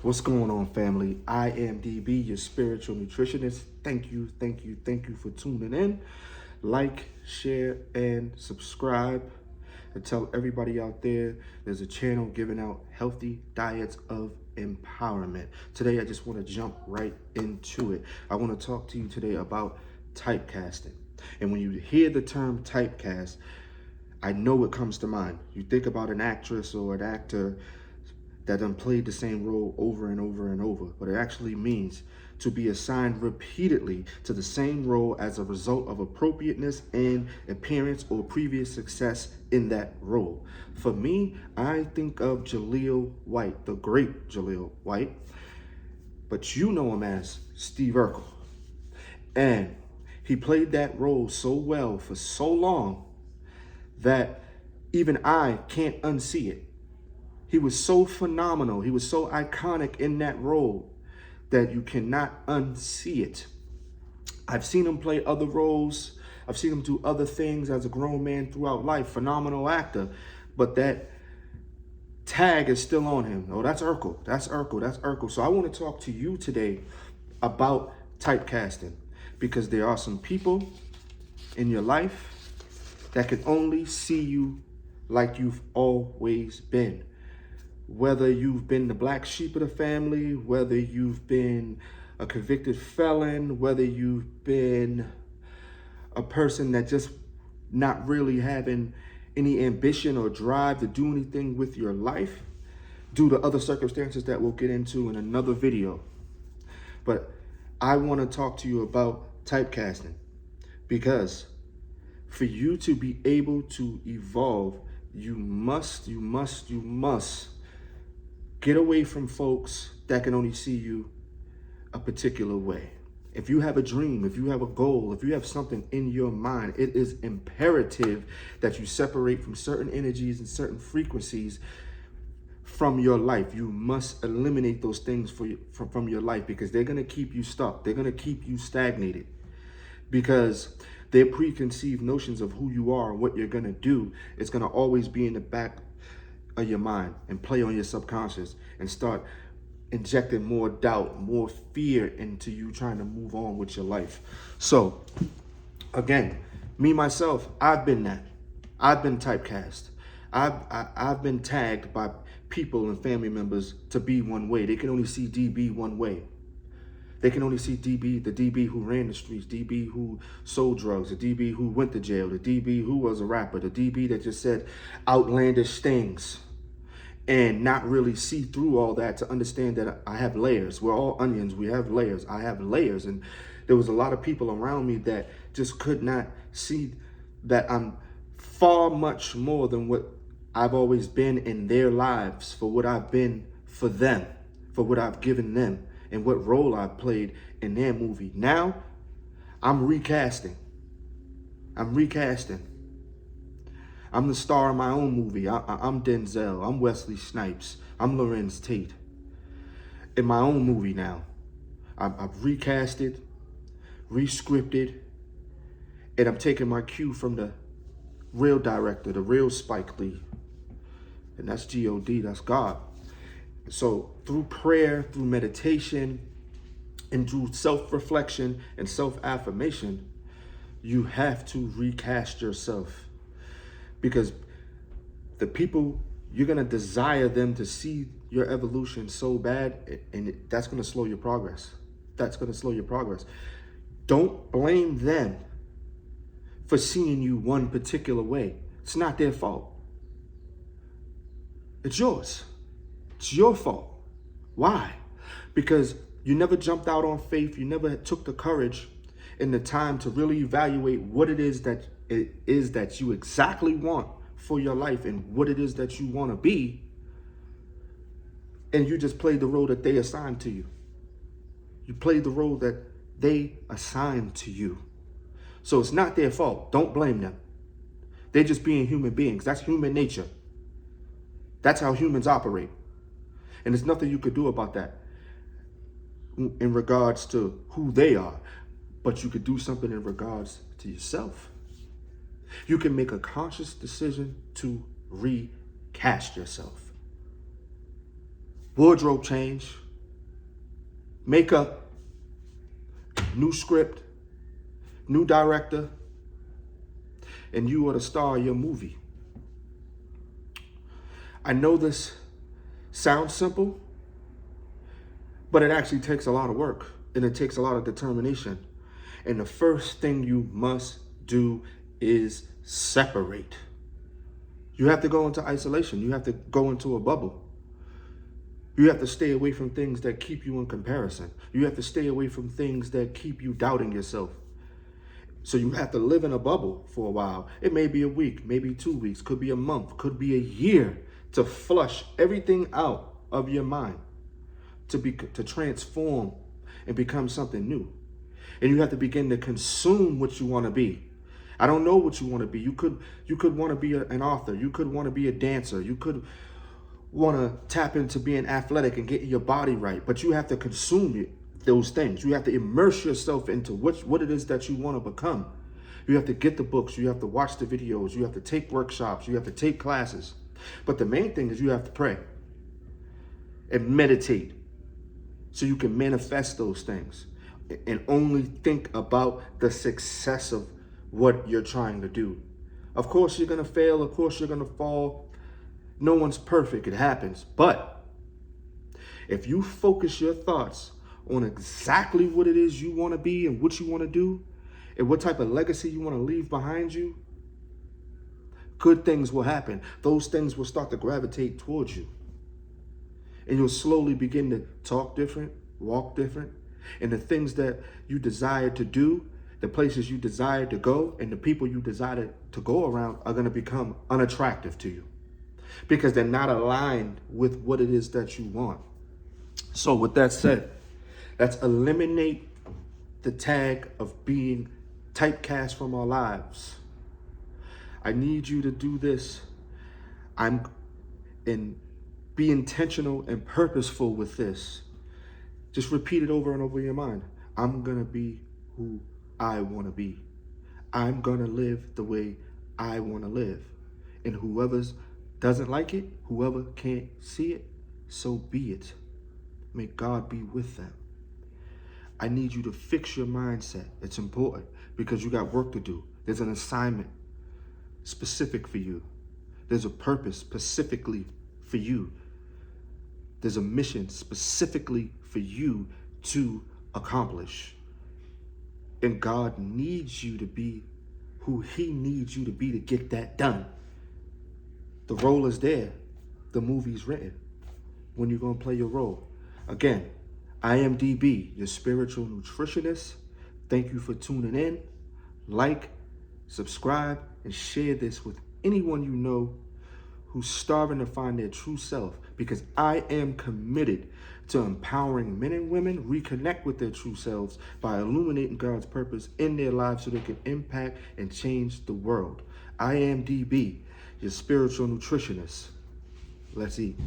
What's going on, family? I am DB, your spiritual nutritionist. Thank you for tuning in. Like, share, and subscribe. And tell everybody out there there's a channel giving out healthy diets of empowerment. Today, I just want to jump right into it. I want to talk to you today about typecasting. And when you hear the term typecast, I know what comes to mind. You think about an actress or an actor that done played the same role over and over and over, but it actually means to be assigned repeatedly to the same role as a result of appropriateness and appearance or previous success in that role. For me, I think of Jaleel White, the great Jaleel White, but you know him as Steve Urkel. And he played that role so well for so long that even I can't unsee it. He was so phenomenal. He was so iconic in that role that you cannot unsee it. I've seen him play other roles. I've seen him do other things as a grown man throughout life. Phenomenal actor. But that tag is still on him. Oh, that's Urkel. That's Urkel. That's Urkel. So I want to talk to you today about typecasting, because there are some people in your life that can only see you like you've always been. Whether you've been the black sheep of the family, whether you've been a convicted felon, whether you've been a person that just not really having any ambition or drive to do anything with your life due to other circumstances that we'll get into in another video. But I want to talk to you about typecasting, because for you to be able to evolve, you must get away from folks that can only see you a particular way. If you have a dream, if you have a goal, if you have something in your mind, it is imperative that you separate from certain energies and certain frequencies from your life. You must eliminate those things from your life, because they're going to keep you stuck. They're going to keep you stagnated, because their preconceived notions of who you are and what you're going to do is going to always be in the back of your mind and play on your subconscious and start injecting more doubt, more fear into you trying to move on with your life. So again, me, myself, I've been that. I've been typecast. I've been tagged by people and family members to be one way. They can only see DB one way. They can only see DB, the DB who ran the streets, DB who sold drugs, the DB who went to jail, the DB who was a rapper, the DB that just said outlandish things, and not really see through all that to understand that I have layers. We're all onions. We have layers. I have layers. And there was a lot of people around me that just could not see that I'm far much more than what I've always been in their lives, for what I've been for them, for what I've given them, and what role I've played in their movie. Now, I'm recasting. I'm the star of my own movie. I'm Denzel. I'm Wesley Snipes. I'm Lorenz Tate. In my own movie now. I've recasted, rescripted, and I'm taking my cue from the real director, the real Spike Lee. And that's G-O-D, that's God. So through prayer, through meditation, and through self-reflection and self-affirmation, you have to recast yourself. Because the people, you're going to desire them to see your evolution so bad, and that's going to slow your progress. That's going to slow your progress. Don't blame them for seeing you one particular way. It's not their fault. It's yours. It's your fault. Why? Because you never jumped out on faith. You never took the courage and the time to really evaluate what it is that you exactly want for your life and what it is that you want to be. And you just played the role that they assigned to you. You played the role that they assigned to you. So it's not their fault. Don't blame them. They're just being human beings. That's human nature. That's how humans operate. And there's nothing you could do about that in regards to who they are. But you could do something in regards to yourself. You can make a conscious decision to recast yourself. Wardrobe change, makeup, new script, new director, and you are the star of your movie. I know this sounds simple, but it actually takes a lot of work and it takes a lot of determination. And the first thing you must do is separate. You have to go into isolation. You have to go into a bubble. You have to stay away from things that keep you in comparison. You have to stay away from things that keep you doubting yourself. So you have to live in a bubble for a while. It may be a week, maybe 2 weeks, could be a month, could be a year, to flush everything out of your mind, to transform and become something new. And you have to begin to consume what you want to be. I don't know what you want to be. You could want to be an author. You could want to be a dancer. You could want to tap into being athletic and getting your body right. But you have to consume those things. You have to immerse yourself into what it is that you want to become. You have to get the books. You have to watch the videos. You have to take workshops. You have to take classes. But the main thing is you have to pray and meditate so you can manifest those things and only think about the success of what you're trying to do. Of course, you're going to fail. Of course, you're going to fall. No one's perfect. It happens. But if you focus your thoughts on exactly what it is you want to be and what you want to do and what type of legacy you want to leave behind you, good things will happen. Those things will start to gravitate towards you. And you'll slowly begin to talk different, walk different. And the things that you desire to do, the places you desire to go, and the people you desire to go around are going to become unattractive to you because they're not aligned with what it is that you want. So with that said, let's eliminate the tag of being typecast from our lives. I need you to do this. Be intentional and purposeful with this. Just repeat it over and over in your mind. I'm going to be who I want to be. I'm going to live the way I want to live. And whoever doesn't like it, whoever can't see it, so be it. May God be with them. I need you to fix your mindset. It's important because you got work to do. There's an assignment specific for you. There's a purpose specifically for you. There's a mission specifically for you to accomplish. And God needs you to be who He needs you to be to get that done. The role is there. The movie's written. When you're going to play your role. Again, I am DB, your spiritual nutritionist. Thank you for tuning in. Like, subscribe, and share this with anyone you know who's starving to find their true self, because I am committed to empowering men and women reconnect with their true selves by illuminating God's purpose in their lives so they can impact and change the world. I am DB, your spiritual nutritionist. Let's eat.